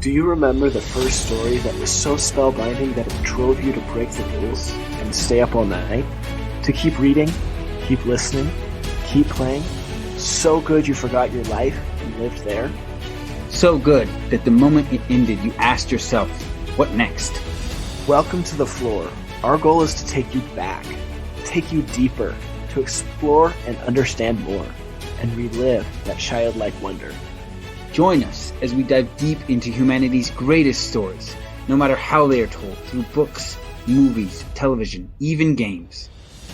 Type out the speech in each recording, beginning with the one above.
Do you remember the first story that was so spellbinding that it drove you to break the rules and stay up all night? To keep reading, keep listening, keep playing? So good you forgot your life and lived there? So good that the moment it ended, you asked yourself, what next? Welcome to the floor. Our goal is to take you back, take you deeper, to explore and understand more, and relive that childlike wonder. Join us as we dive deep into humanity's greatest stories, no matter how they are told, through books, movies, television, even games.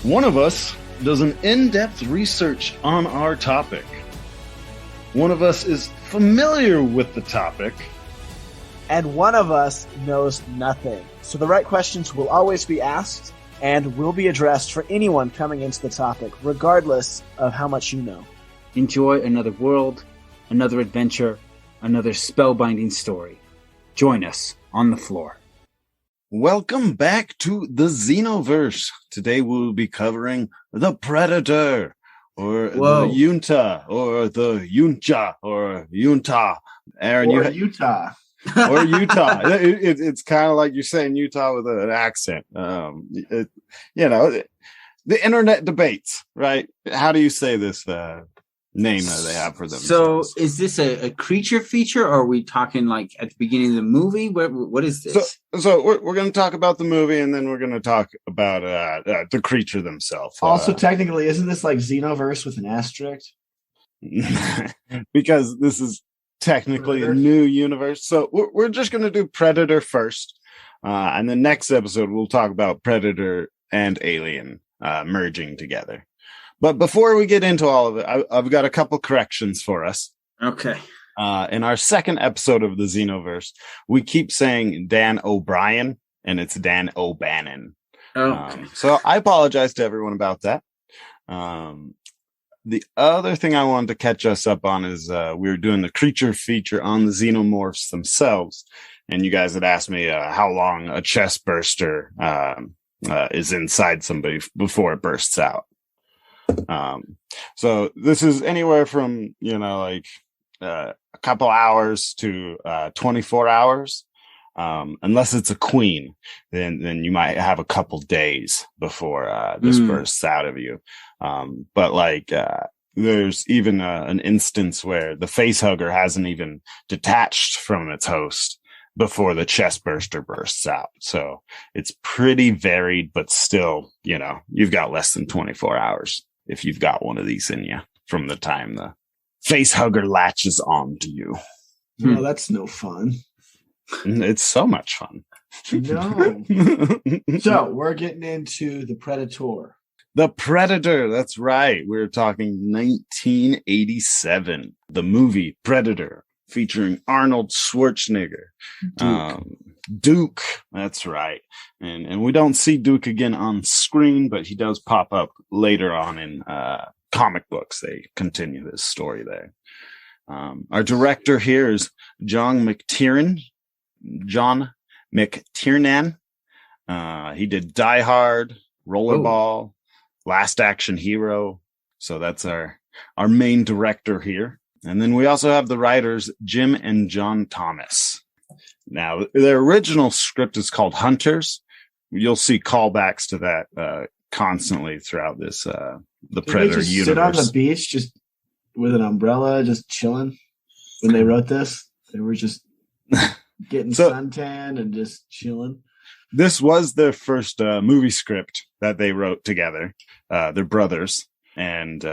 One of us does an in-depth research on our topic. One of us is familiar with the topic. And one of us knows nothing. So the right questions will always be asked and will be addressed for anyone coming into the topic, regardless of how much you know. Enjoy another world, another adventure, another spellbinding story. Join us on the floor. Welcome back to the Xenoverse. Today we'll be covering the Predator, or the Junta, or the Yuncha, or Junta. Aaron, or Utah. Or Utah. It's kind of like you're saying Utah with an accent. The internet debates, right? How do you say this name that they have for themselves? So is this a creature feature, or are we talking like at the beginning of the movie? What is this? So we're going to talk about the movie, and then we're going to talk about the creature themselves. Also, technically, isn't this like Xenoverse with an asterisk? Because this is technically Predator. A new universe. So we're just going to do Predator first. And the next episode, we'll talk about Predator and Alien merging together. But before we get into all of it, I've got a couple corrections for us. Okay. In our second episode of the Xenoverse, we keep saying Dan O'Brien, and it's Dan O'Bannon. Okay. So I apologize to everyone about that. The other thing I wanted to catch us up on is we were doing the creature feature on the xenomorphs themselves, and you guys had asked me how long a chest burster is inside somebody before it bursts out. So this is anywhere from, a couple hours to 24 hours. Unless it's a queen, then you might have a couple days before this bursts out of you. But there's even an instance where the facehugger hasn't even detached from its host before the chest burster bursts out. So it's pretty varied, but still, you've got less than 24 hours if you've got one of these in you from the time the facehugger latches onto you. Well, that's no fun. It's so much fun. No. So we're getting into the Predator. The Predator. That's right. We're talking 1987. The movie Predator featuring Arnold Schwarzenegger. Duke. That's right. And we don't see Duke again on screen, but he does pop up later on in comic books. They continue this story there. Our director here is John McTiernan. He did Die Hard, Rollerball, Last Action Hero. So that's our main director here. And then we also have the writers, Jim and John Thomas. Now, their original script is called Hunters. You'll see callbacks to that constantly throughout this the Predator universe. Sit on the beach just with an umbrella, just chilling. When they wrote this, they were just getting suntan and just chilling. This was their first movie script that they wrote together. They're brothers, and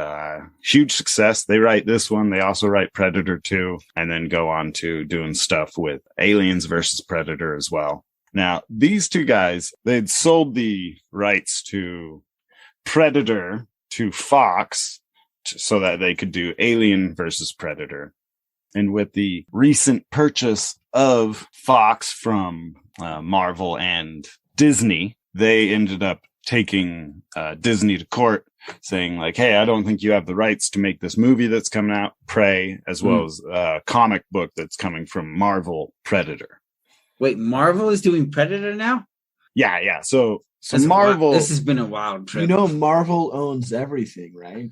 huge success. They write this one. They also write Predator 2, and then go on to doing stuff with Aliens versus Predator as well. Now, these two guys, they'd sold the rights to Predator to Fox so that they could do Alien versus Predator. And with the recent purchase of Fox from Marvel and Disney, they ended up taking Disney to court, saying like, hey, I don't think you have the rights to make this movie that's coming out, Prey, as well as a comic book that's coming from Marvel, Predator. Wait, Marvel is doing Predator now? Yeah. So So Marvel. This has been a wild trip. You know, Marvel owns everything, right?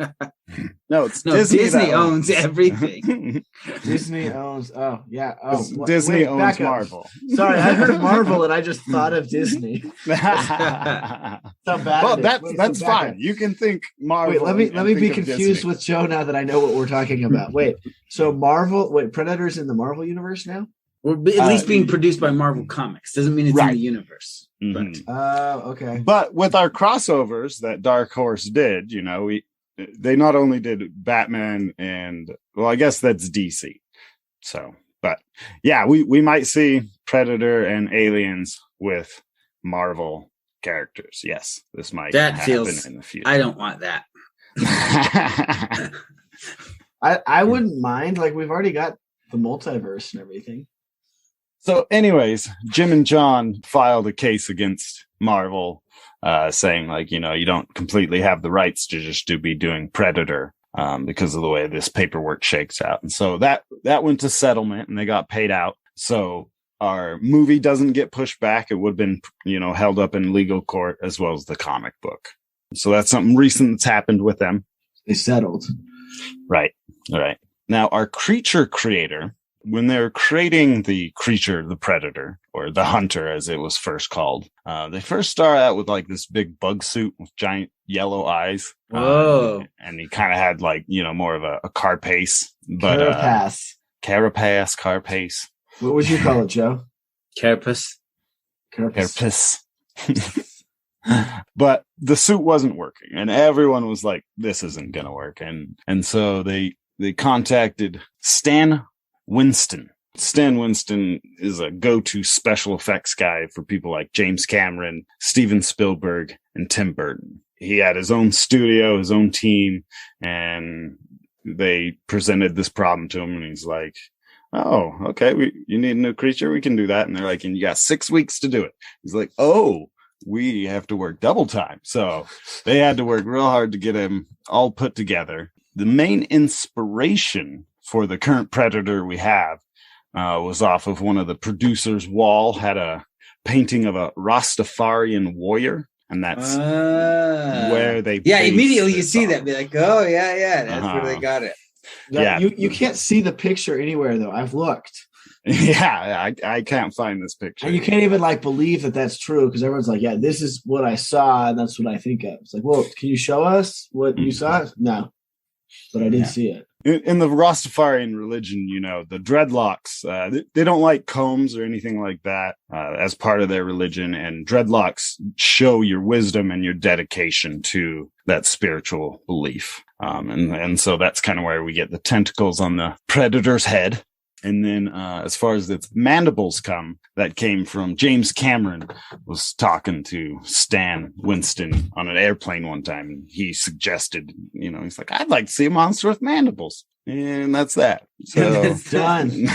No, it's No, Disney. Disney owns everything. Disney owns. Oh, yeah. Oh, Disney owns back up. Marvel. Sorry, I heard Marvel and I just thought of Disney. How bad Well, it is. that's so back fine. up. You can think Marvel. Wait, let me be think of confused Disney. with Joe now that I know what we're talking about. Wait, so Predator's in the Marvel universe now? We're at least being produced by Marvel Comics. Doesn't mean it's in Right. the universe. Mhm. Okay. But with our crossovers that Dark Horse did, they not only did Batman and, well, I guess that's DC. So, but yeah, we might see Predator and Aliens with Marvel characters. Yes, this might happen in the future. I don't want that. I wouldn't mind. Like, we've already got the multiverse and everything. So anyways, Jim and John filed a case against Marvel, saying like, you don't completely have the rights to just be doing Predator, because of the way this paperwork shakes out. And so that went to settlement and they got paid out. So our movie doesn't get pushed back. It would have been, held up in legal court as well as the comic book. So that's something recent that's happened with them. They settled. Right. All right. Now our creature creator, when they're creating the creature, the Predator, or the Hunter, as it was first called, they first start out with like this big bug suit with giant yellow eyes. Whoa. And he kind of had like, more of a carapace. But, carapace. What would you call it, Joe? Carapace. Carapace. But the suit wasn't working and everyone was like, this isn't going to work. And so they contacted Stan Winston. Stan Winston is a go-to special effects guy for people like James Cameron, Steven Spielberg, and Tim Burton. He had his own studio, his own team, and they presented this problem to him, and he's like, oh, okay, you need a new creature? We can do that. And they're like, and you got 6 weeks to do it. He's like, oh, we have to work double time. So they had to work real hard to get him all put together. The main inspiration for the current Predator we have was off of one of the producers' wall, had a painting of a Rastafarian warrior. And that's where they... Yeah, immediately you see that. Be like, oh, yeah, that's where they got it. Yeah. You can't see the picture anywhere, though. I've looked. Yeah, I can't find this picture. And you can't even believe that that's true because everyone's like, yeah, this is what I saw and that's what I think of. It's like, well, can you show us what you saw? No, but I did see it. In the Rastafarian religion, the dreadlocks, they don't like combs or anything like that as part of their religion. And dreadlocks show your wisdom and your dedication to that spiritual belief. And so that's kind of where we get the tentacles on the Predator's head. And then as far as its mandibles come, that came from James Cameron was talking to Stan Winston on an airplane one time. And he suggested, he's like, I'd like to see a monster with mandibles. And that's that. So It's done.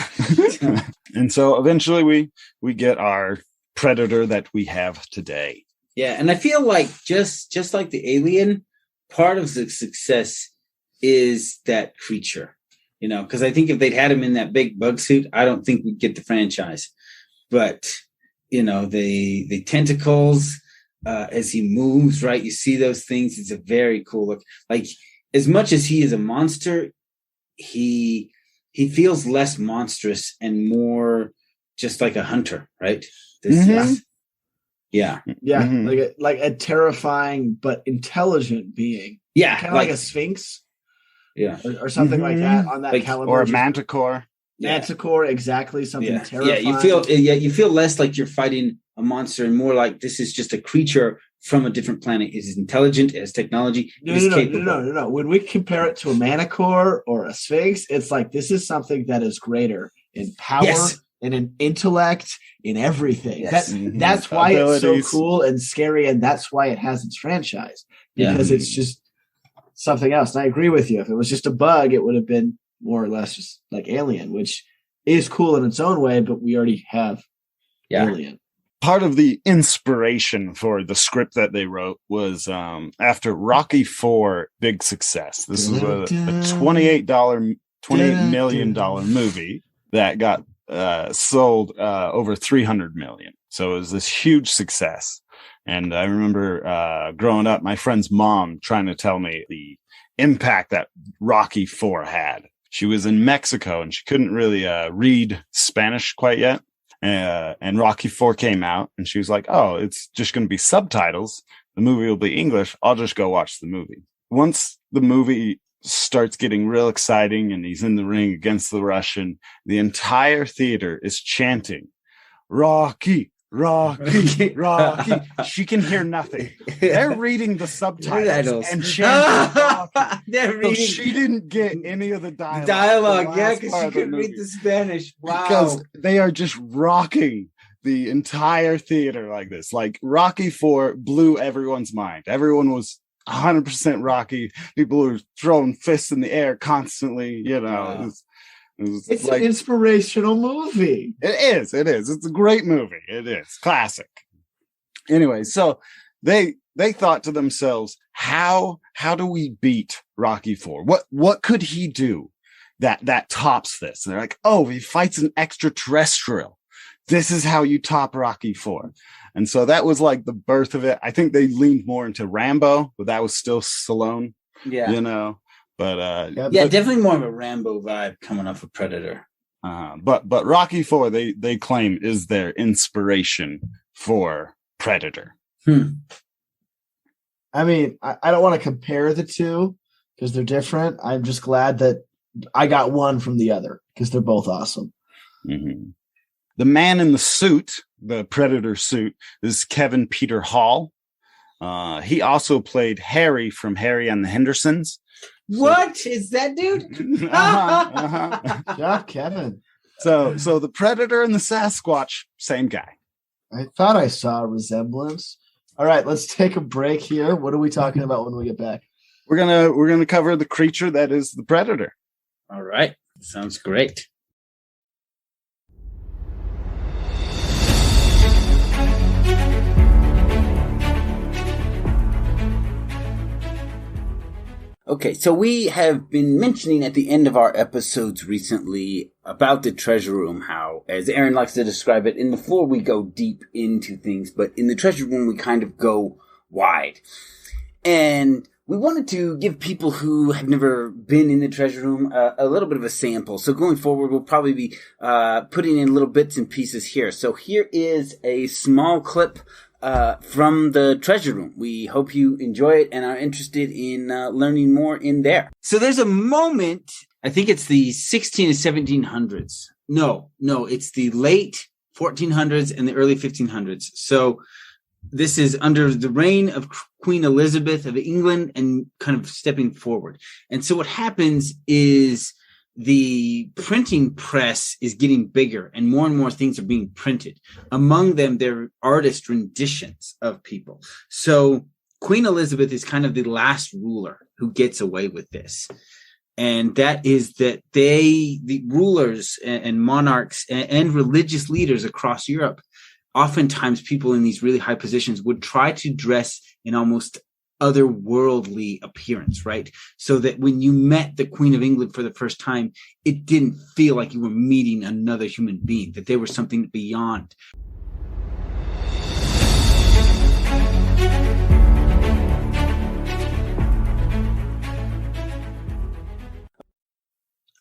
And so eventually we get our Predator that we have today. Yeah, and I feel like just like the Alien, part of the success is that creature. Because I think if they'd had him in that big bug suit, I don't think we'd get the franchise. But, the tentacles, as he moves, right? You see those things. It's a very cool look. Like, as much as he is a monster, he feels less monstrous and more just like a hunter, right? Yeah. Yeah, Mhm. like a terrifying but intelligent being. Yeah. Kind of like a sphinx. Yeah. Or something like that on that Like- caliber. Or a just- manticore. Manticore, exactly. Something Yeah. terrifying. You feel less like you're fighting a monster and more like this is just a creature from a different planet. It is intelligent, it has technology, it is capable. No. When we compare it to a manticore or a sphinx, it's like this is something that is greater in power Yes. and in intellect, in everything. Yes. That's why it's so Abilities. cool and scary, and that's why it has its franchise. Yeah. Because it's just something else. And I agree with you. If it was just a bug, it would have been more or less just like Alien, which is cool in its own way, but we already have Alien. Part of the inspiration for the script that they wrote was after Rocky IV big success. This was a $28 million movie that got sold over 300 million. So it was this huge success. And I remember growing up, my friend's mom trying to tell me the impact that Rocky IV had. She was in Mexico and she couldn't really read Spanish quite yet. And Rocky IV came out and she was like, oh, it's just going to be subtitles. The movie will be English. I'll just go watch the movie. Once the movie starts getting real exciting and he's in the ring against the Russian, the entire theater is chanting, Rocky, Rocky, Rocky. She can hear nothing. They're reading the subtitles and chanting Rocky. They're reading. So she didn't get any of the dialogue. Yeah, because she couldn't read the Spanish. Wow. Because they are just rocking the entire theater like this. Like Rocky IV blew everyone's mind. Everyone was 100% Rocky. People were throwing fists in the air constantly. You know, Wow. It's like, an inspirational movie. It is. It's a great movie. It is classic. Anyway, so they thought to themselves, how do we beat Rocky IV? What could he do that tops this? And they're like, oh, he fights an extraterrestrial. This is how you top Rocky IV. And so that was like the birth of it. I think they leaned more into Rambo, but that was still Stallone. Yeah. You know. But definitely more of a Rambo vibe coming off of Predator. But Rocky IV they claim is their inspiration for Predator. I mean, I don't want to compare the two because they're different. I'm just glad that I got one from the other because they're both awesome. Mm-hmm. The man in the suit, the Predator suit, is Kevin Peter Hall. He also played Harry from Harry and the Hendersons. What is that dude? Yeah, Kevin. So the Predator and the Sasquatch, same guy. I thought I saw a resemblance. All right, let's take a break here. What are we talking about when we get back? We're gonna cover the creature that is the Predator. All right. Sounds great. Okay, so we have been mentioning at the end of our episodes recently about the treasure room, how, as Aaron likes to describe it, in the floor we go deep into things, but in the treasure room we kind of go wide. And we wanted to give people who have never been in the treasure room a little bit of a sample. So going forward, we'll probably be putting in little bits and pieces here. So here is a small clip from the treasure room. We hope you enjoy it and are interested in learning more in there. So there's a moment, I think it's the 16 and 1700s. No, it's the late 1400s and the early 1500s. So this is under the reign of Queen Elizabeth of England and kind of stepping forward. And so what happens is the printing press is getting bigger and more things are being printed. Among them, there are artist renditions of people. So Queen Elizabeth is kind of the last ruler who gets away with this. And that is that the rulers and monarchs and religious leaders across Europe, oftentimes people in these really high positions would try to dress in almost otherworldly appearance, right? So that when you met the Queen of England for the first time, it didn't feel like you were meeting another human being, that they were something beyond.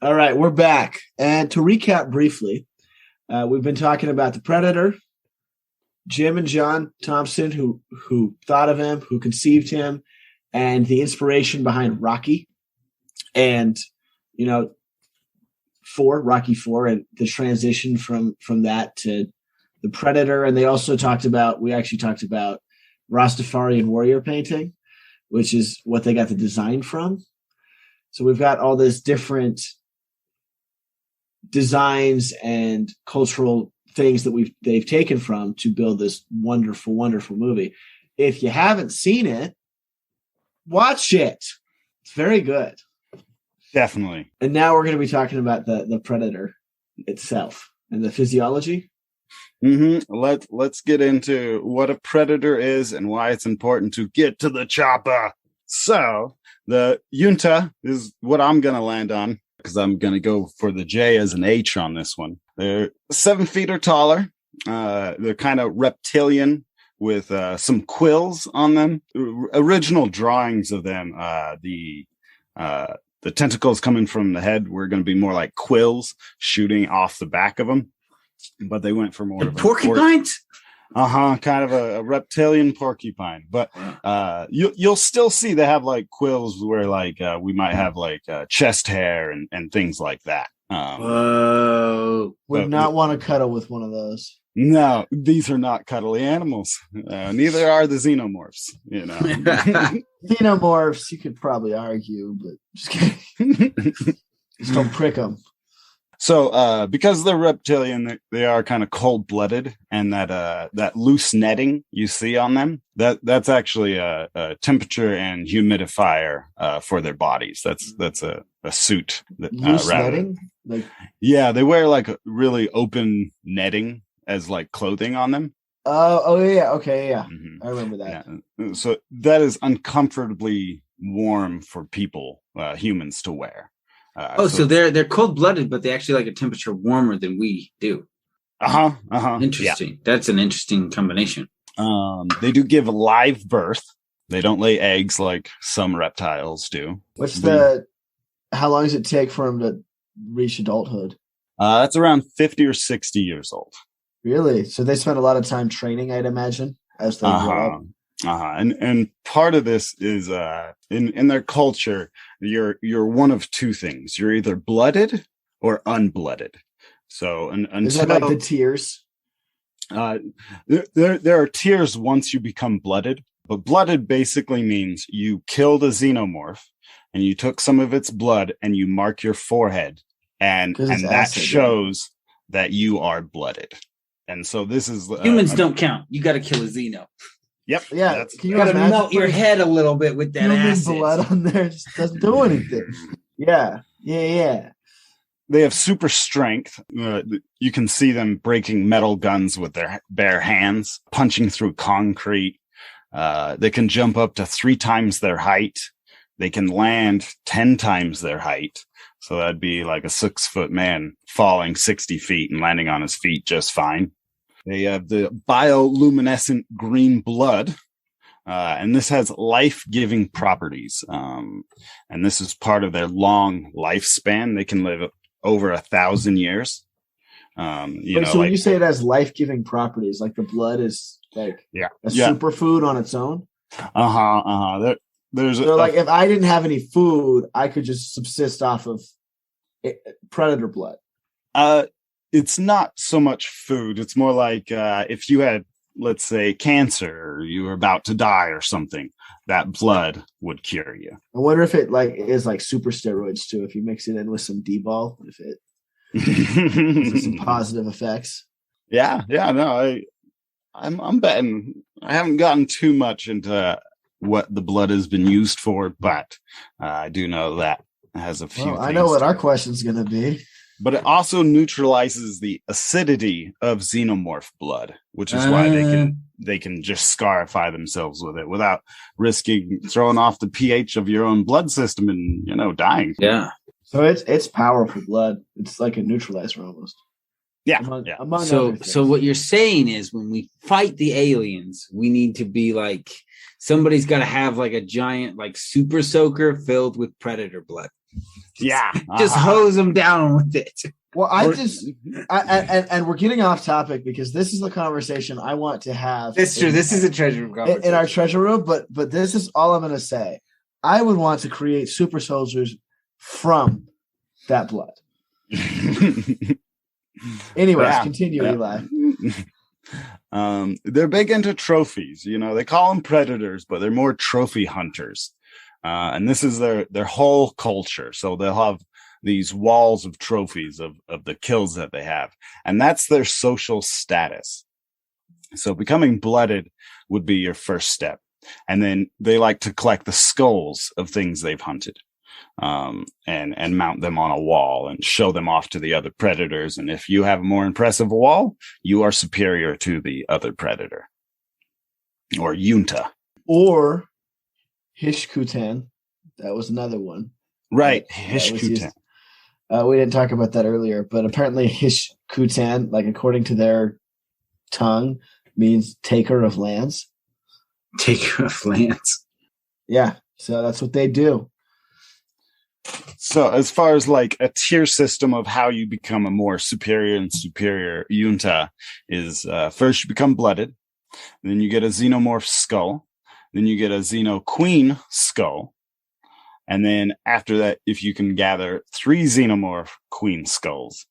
All right, we're back. And to recap briefly, we've been talking about the Predator, Jim and John Thompson, who thought of him, who conceived him, and the inspiration behind Rocky, and Rocky IV, and the transition from that to the Predator. And we actually talked about Rastafarian warrior painting, which is what they got the design from. So we've got all this different designs and cultural things that they've taken from to build this wonderful, wonderful movie. If you haven't seen it, watch it. It's very good. Definitely. And now we're going to be talking about the Predator itself and the physiology. Mm-hmm. Let's get into what a predator is and why it's important to get to the chopper. So the Junta is what I'm going to land on, because I'm going to go for the J as an H on this one. They're 7 feet or taller. They're kind of reptilian with some quills on them. Original drawings of them, the tentacles coming from the head were going to be more like quills shooting off the back of them, but they went for more of porcupines. Kind of a reptilian porcupine, but you'll still see they have like quills where like we might have like chest hair and things like that. Whoa! Would not want to cuddle with one of those. No, these are not cuddly animals. Neither are the xenomorphs. You know, Xenomorphs, you could probably argue, but just kidding. Just don't prick them. So, because they're reptilian, they are kind of cold-blooded, and that loose netting you see on them, that's actually a temperature and humidifier for their bodies. That's a suit. Loose netting? Yeah, they wear like a really open netting as like clothing on them. Oh yeah, okay, yeah. Mm-hmm. I remember that. Yeah. So that is uncomfortably warm for people, humans, to wear. So they're cold-blooded, but they actually like a temperature warmer than we do. Interesting. Yeah. That's an interesting combination. They do give live birth. They don't lay eggs like some reptiles do. How long does it take for them to reach adulthood? That's around 50 or 60 years old. Really? So they spend a lot of time training, I'd imagine, as they grow up. And part of this is in their culture, you're one of two things. You're either blooded or unblooded. So is that like the tiers? There are tiers once you become blooded, but blooded basically means you killed a xenomorph and you took some of its blood and you mark your forehead, and that shows that you are blooded. And so this is humans don't count. You got to kill a xeno. Yep. Yeah. You got to melt your head a little bit with that acid. Blood on there just doesn't do anything. Yeah. They have super strength. You can see them breaking metal guns with their bare hands, punching through concrete. They can jump up to 3 times their height. They can land 10 times their height. So that'd be like a 6-foot man falling 60 feet and landing on his feet just fine. They have the bioluminescent green blood, and this has life-giving properties. And this is part of their long lifespan. They can live over 1,000 years. So when you say it has life-giving properties, like the blood is like a superfood on its own? Like if I didn't have any food, I could just subsist off of predator blood. It's not so much food. It's more like if you had, let's say, cancer, or you were about to die or something, that blood would cure you. I wonder if it is like super steroids too. If you mix it in with some D-ball, if it has some positive effects. Yeah. No, I'm betting. I haven't gotten too much into what the blood has been used for, but I do know that it has a few. I know what our question's going to be. But it also neutralizes the acidity of xenomorph blood, which is why they can just scarify themselves with it without risking throwing off the pH of your own blood system and dying. Yeah. So it's powerful blood. It's like a neutralizer almost. Yeah. Among so what you're saying is when we fight the aliens, we need to be like somebody's got to have like a giant like super soaker filled with predator blood. Yeah, just hose them down with it. Well, and we're getting off topic because this is the conversation I want to have. It's true. This is a treasure room conversation. In our treasure room, but this is all I'm going to say. I would want to create super soldiers from that blood. Anyways, continue, Eli. They're big into trophies. They call them predators, but they're more trophy hunters. And this is their whole culture. So they'll have these walls of trophies of the kills that they have. And that's their social status. So becoming blooded would be your first step. And then they like to collect the skulls of things they've hunted, and mount them on a wall and show them off to the other predators. And if you have a more impressive wall, you are superior to the other predator or Yunta. Or Hishkutan. That was another one. Right. Hishkutan. We didn't talk about that earlier, but apparently Hishkutan, like according to their tongue, means taker of lands. Taker of lands. Yeah, so that's what they do. So as far as like a tier system of how you become a more superior and superior Junta is first you become blooded, then you get a xenomorph skull, then you get a xeno queen skull, and then after that, if you can gather 3 xenomorph queen skulls,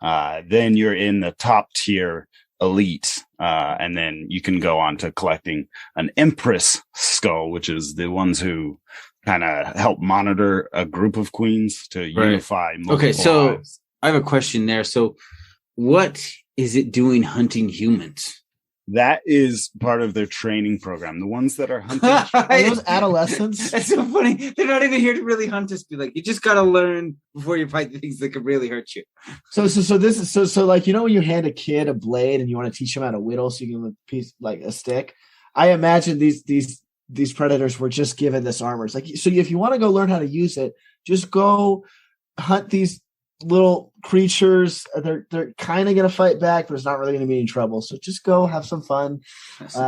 then you're in the top tier elite, and then you can go on to collecting an empress skull, which is the ones who kind of help monitor a group of queens to unify multiple Okay, so lives. I have a question there. So what is it doing hunting humans? That is part of their training program. The ones that are hunting. Are those adolescents? That's so funny. They're not even here to really hunt us. Be like, you just got to learn before you fight the things that could really hurt you. So this is like, you know, when you hand a kid a blade and you want to teach him how to whittle, so you give him a piece like a stick. I imagine these predators were just given this armor. It's like, so if you want to go learn how to use it, just go hunt these little creatures. They're kind of going to fight back, but it's not really going to be any trouble. So just go have some fun.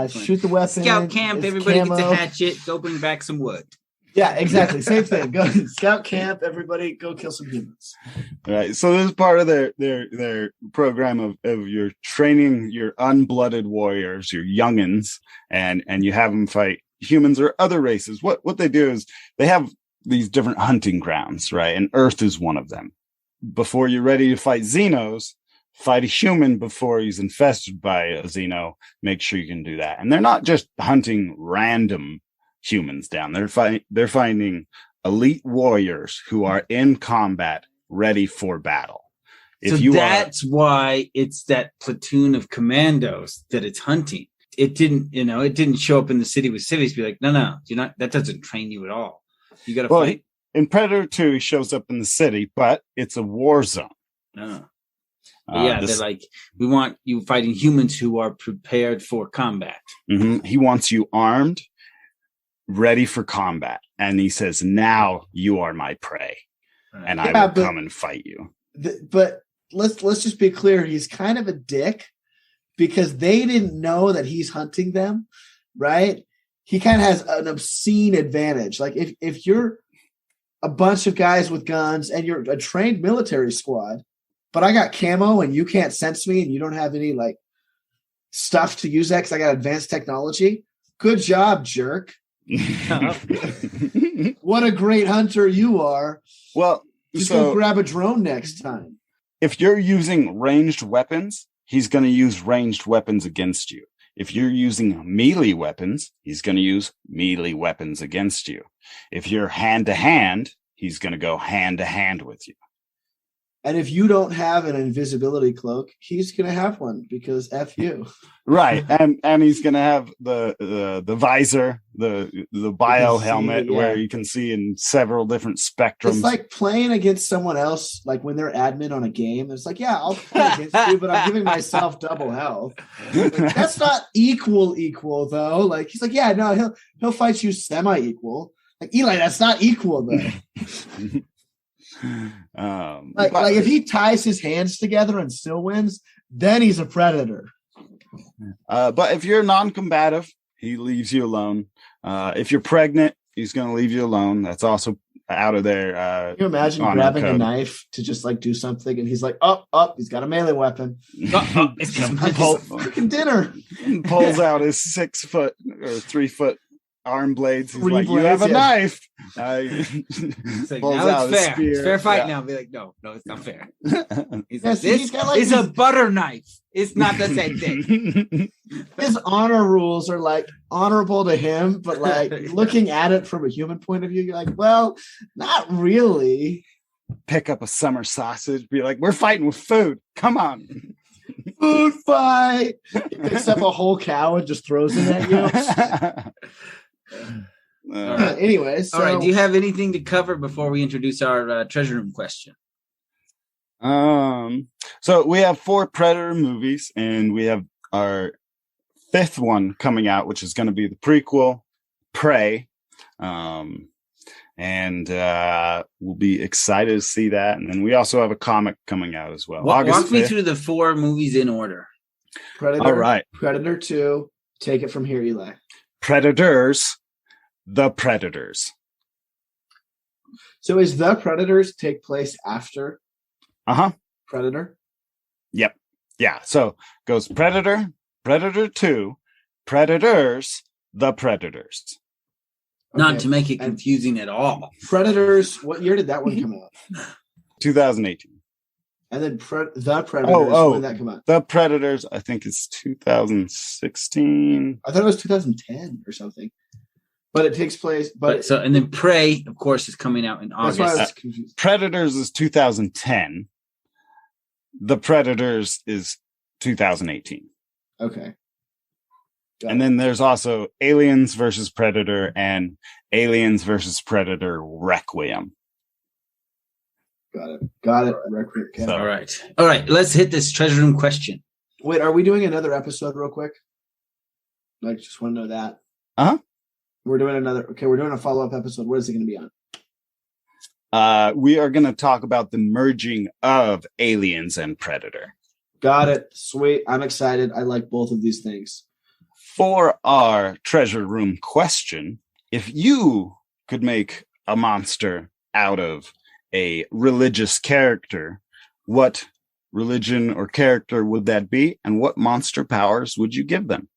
Shoot the weapon. Scout camp. It's Everybody camo. gets a hatchet. Go bring back some wood. Yeah, exactly. Same thing. Go scout camp. Everybody go kill some humans. Right. So this is part of their program of your training your unblooded warriors, your youngins, and you have them fight humans or other races. What they do is they have these different hunting grounds, right? And Earth is one of them. Before you're ready to fight Xenos, fight a human before he's infested by a Xeno. Make sure you can do that. And they're not just hunting random humans down. They're finding elite warriors who are in combat, ready for battle. That's why it's that platoon of commandos that it's hunting. It didn't show up in the city with civvies. Be like, no, you're not. That doesn't train you at all. You got to fight. In Predator 2, he shows up in the city, but it's a war zone. No. They're like, we want you fighting humans who are prepared for combat. Mm-hmm. He wants you armed, ready for combat. And he says, now you are my prey. Right. And I will come and fight you. But let's just be clear. He's kind of a dick because they didn't know that he's hunting them, right? He kind of has an obscene advantage. Like if you're a bunch of guys with guns and you're a trained military squad, but I got camo and you can't sense me and you don't have any like stuff to use that because I got advanced technology. Good job, jerk. What a great hunter you are. Well, just go grab a drone next time. If you're using ranged weapons, he's going to use ranged weapons against you. If you're using melee weapons, he's going to use melee weapons against you. If you're hand to hand, he's going to go hand to hand with you. And if you don't have an invisibility cloak, he's going to have one because F you. Right. And he's going to have the visor, the bio helmet where you can see in several different spectrums. It's like playing against someone else, like when they're admin on a game. It's like, yeah, I'll play against you, but I'm giving myself double health. Like, that's not equal though. Like he's like, yeah, no, he'll fight you semi-equal. Like Eli, that's not equal though. Like if he ties his hands together and still wins, then he's a predator. But if you're non-combative, he leaves you alone. If you're pregnant, he's going to leave you alone. That's also out of there. Can you imagine grabbing a knife to just like do something, and he's like, "Up! He's got a melee weapon. It's freaking dinner." Pulls out his 6 foot or 3 foot arm blades. He's like, blades, you have a knife. It's like, now it's fair. It's fair fight now. Be like, no, it's not fair. He's like, this is a butter knife. It's not the same thing. His honor rules are like honorable to him, but like looking at it from a human point of view, you're like, well, not really. Pick up a summer sausage, be like, we're fighting with food. Come on. Food fight. He picks up a whole cow and just throws it at you. Anyway, so all right. Do you have anything to cover before we introduce our treasure room question? So we have 4 Predator movies, and we have our 5th one coming out, which is going to be the prequel, Prey. And we'll be excited to see that. And then we also have a comic coming out as well. Walk me through the 4 movies in order. Predator. All right. Predator 2. Take it from here, Eli. Predators, the Predators. So is The Predators take place after Uh-huh. Predator? Yep. Yeah. So goes Predator, Predator 2, Predators, the Predators. Not Okay. to make it And confusing at all. Predators, what year did that one come out? 2018. And then The Predators, when did that come out? The Predators, I think it's 2016. I thought it was 2010 or something. But it takes place. And then Prey, of course, is coming out in That's why I August. was confused. Predators is 2010. The Predators is 2018. Okay. And then there's also Aliens versus Predator and Aliens versus Predator Requiem. Got it. Requiem. Okay. So- All right. Let's hit this treasure room question. Wait, are we doing another episode real quick? Like, just want to know that. Uh-huh. We're doing a follow-up episode. What is it going to be on? We are going to talk about the merging of Aliens and Predator. Got it. Sweet. I'm excited. I like both of these things. For our treasure room question, if you could make a monster out of a religious character, what religion or character would that be? And what monster powers would you give them?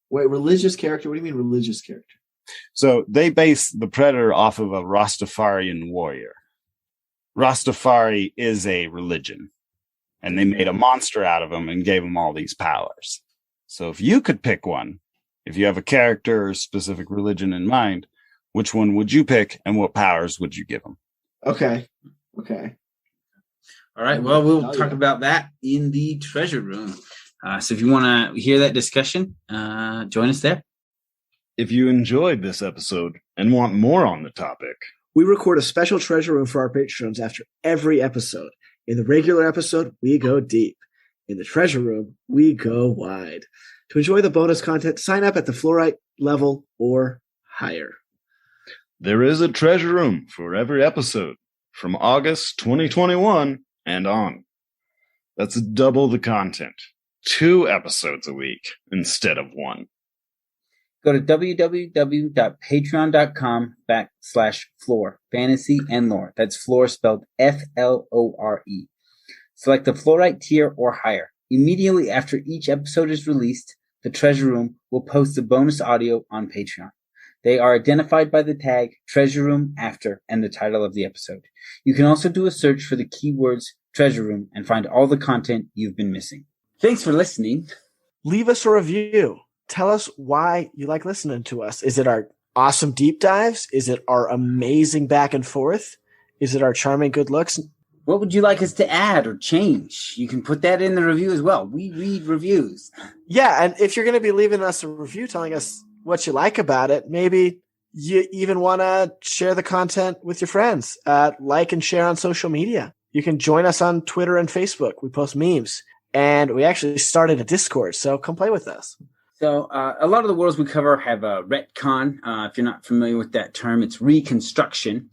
Wait, religious character? What do you mean religious character? So they base the Predator off of a Rastafarian warrior. Rastafari is a religion, and they made a monster out of him and gave him all these powers. So if you could pick one, if you have a character or specific religion in mind, which one would you pick and what powers would you give him? Okay. All right. Well, we'll talk about that in the treasure room. So if you want to hear that discussion, join us there. If you enjoyed this episode and want more on the topic, We record a special treasure room for our patrons after every episode. In the regular episode, we go deep. In the treasure room, we go wide. To enjoy the bonus content, sign up at the fluorite level or higher. there is a treasure room for every episode from August 2021 and on. That's double the content. 2 episodes a week instead of 1. Go to www.patreon.com/floor, fantasy and lore. That's floor spelled FLORE. Select the fluorite tier or higher. Immediately after each episode is released, the treasure room will post the bonus audio on Patreon. They are identified by the tag treasure room after and the title of the episode. You can also do a search for the keywords treasure room and find all the content you've been missing. Thanks for listening. Leave us a review. Tell us why you like listening to us. Is it our awesome deep dives? Is it our amazing back and forth? Is it our charming good looks? What would you like us to add or change? You can put that in the review as well. We read reviews. Yeah, and if you're going to be leaving us a review telling us what you like about it, maybe you even want to share the content with your friends. Like and share on social media. You can join us on Twitter and Facebook. We post memes. And we actually started a Discord, so come play with us. So a lot of the worlds we cover have a retcon. If you're not familiar with that term, it's reconstruction.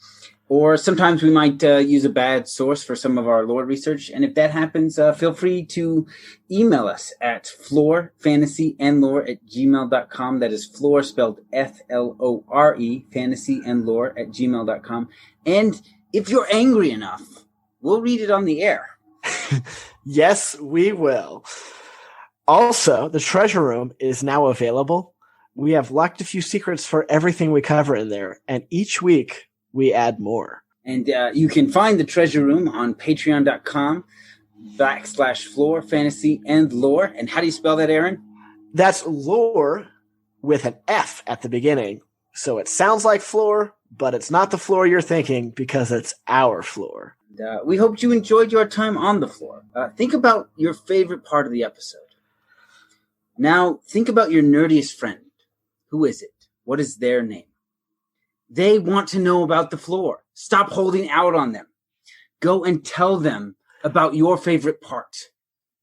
Or sometimes we might use a bad source for some of our lore research. And if that happens, feel free to email us at floorfantasyandlore@gmail.com. That is floor spelled FLORE, fantasyandlore@gmail.com. And if you're angry enough, we'll read it on the air. Yes, we will. Also, the treasure room is now available. We have locked a few secrets for everything we cover in there. And each week we add more. And you can find the treasure room on patreon.com/floor, fantasy and lore. And how do you spell that, Aaron? That's lore with an F at the beginning. So it sounds like floor, but it's not the floor you're thinking because it's our floor. We hope you enjoyed your time on the floor. Think about your favorite part of the episode. Now, think about your nerdiest friend. Who is it? What is their name? They want to know about the floor. Stop holding out on them. Go and tell them about your favorite part.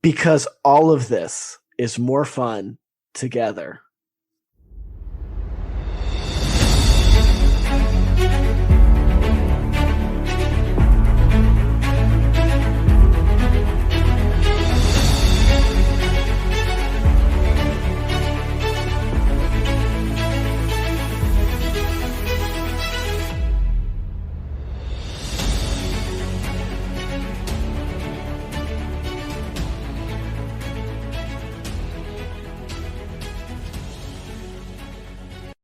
Because all of this is more fun together.